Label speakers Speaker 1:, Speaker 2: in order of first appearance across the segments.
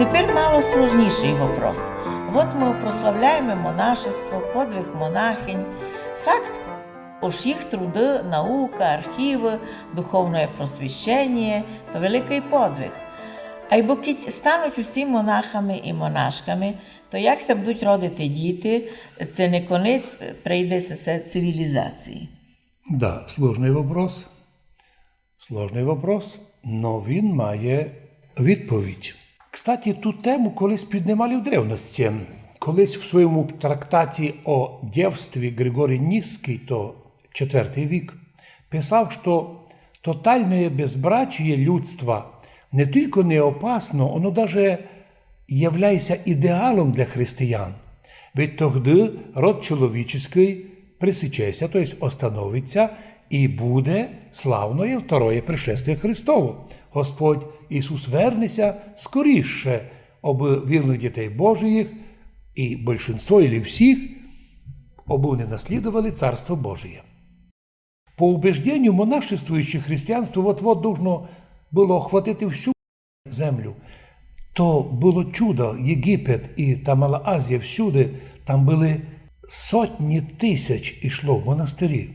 Speaker 1: Теперь мало сложнейший вопрос. Вот мы прославляем монашество, подвиг монахинь. Факт, уж их труды, наука, архивы, духовное просвещение – то великий подвиг. А й бо кіть стануть усі монахами і монашками, то як се будуть родити діти, це не конець, прийде все цивілізації.
Speaker 2: Да, сложний вопрос, но він має відповідь. Кстати, ту тему колись піднімали в древності. Колись в своєму трактаті о дівстві Григорій Нісський, то IV вік, писав, що тотальне безбрачие людства не тільки не опасно, воно даже являється ідеалом для християн. Ведь тоді род чоловічий пресечеться, то есть остановиться, і буде славное второе пришествие Христово. Господь Ісус вернеться скоріше, аби вірних дітей Божиїх, і большинство, или всіх, аби вони наслідували Царство Божие. По убеждению монашествующих християнство вот-вот должно было охватити всю землю. То було чудо, Єгипет і та Мала Азія всюди, там були сотні тисяч ішло в монастирі.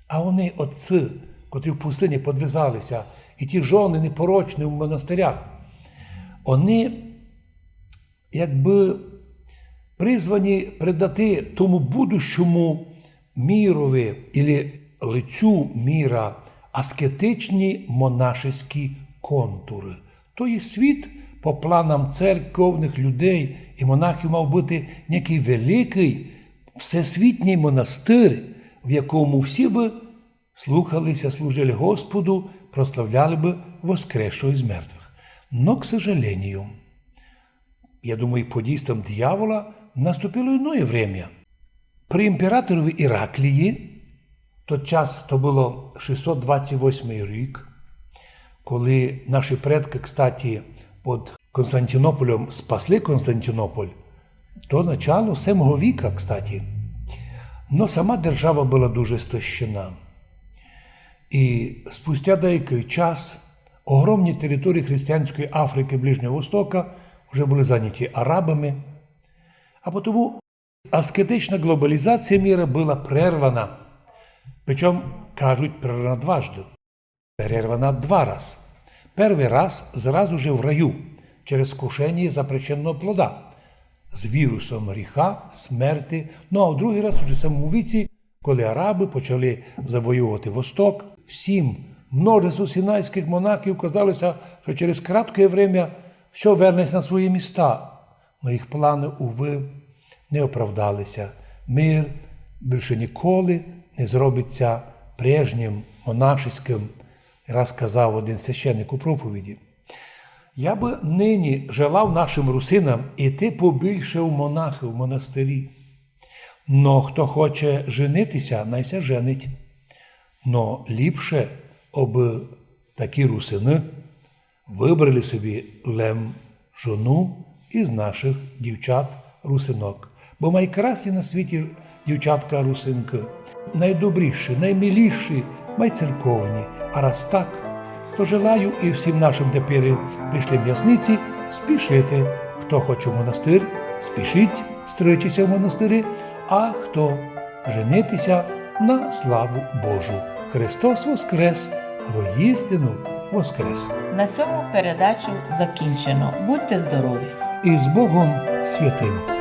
Speaker 2: А вони, отці, котрі в пустині подвизалися, і ті жони непорочні в монастирях, вони якби призвані придати тому будущому мірові, або лицю міра, аскетичні монашеські контури. Той світ по планам церковних людей і монахів мав бути некий великий всесвітній монастир, в якому всі би слухалися, служили Господу, прославляли бы воскресшего из мертвых. Но, к сожалению, я думаю, по действиям дьявола наступило иное время. При імператорові Іраклії, тот час то було 628 рік, коли наші предки, кстати, під Константинополем спасли Константинополь, то начало 7 віка, кстати. Но сама держава була дуже стощена. І спустя деякий час огромні території християнської Африки, Ближнього Востока вже були зайняті арабами, а тому аскетична глобалізація міра була прервана. Причому, кажуть, прервана дважди. Перервана 2 рази. Перший раз зразу же в раю, через кушення запрещеного плода, з вірусом гріха, смерти. Ну а в другий раз уже в самому віці, коли араби почали завоювати Восток, всім множество синайських монахів казалося, що через кратке время все вернеться на свої міста. Но їх плани, уви, не оправдалися. Мир більше ніколи не зробиться прежнім, монашеським, раз казав один священник у проповіді. Я би нині желав нашим русинам іти побільше в монахи, в монастирі. Но хто хоче женитися, найся женить. Но ліпше, аби такі русини вибрали собі жону із наших дівчат-русинок. Бо найкрасі на світі дівчатка-русинки, найдобріші, наймиліші, майцерковні. А раз так, то желаю і всім нашим тепер прийшли м'ясниці спішити. Хто хоче в монастир, спішіть стричися в монастирі, а хто женитися на славу Божу. Христос воскрес, воістину воскрес.
Speaker 1: На цьому передачу закінчено. Будьте здорові!
Speaker 2: І з Богом святим!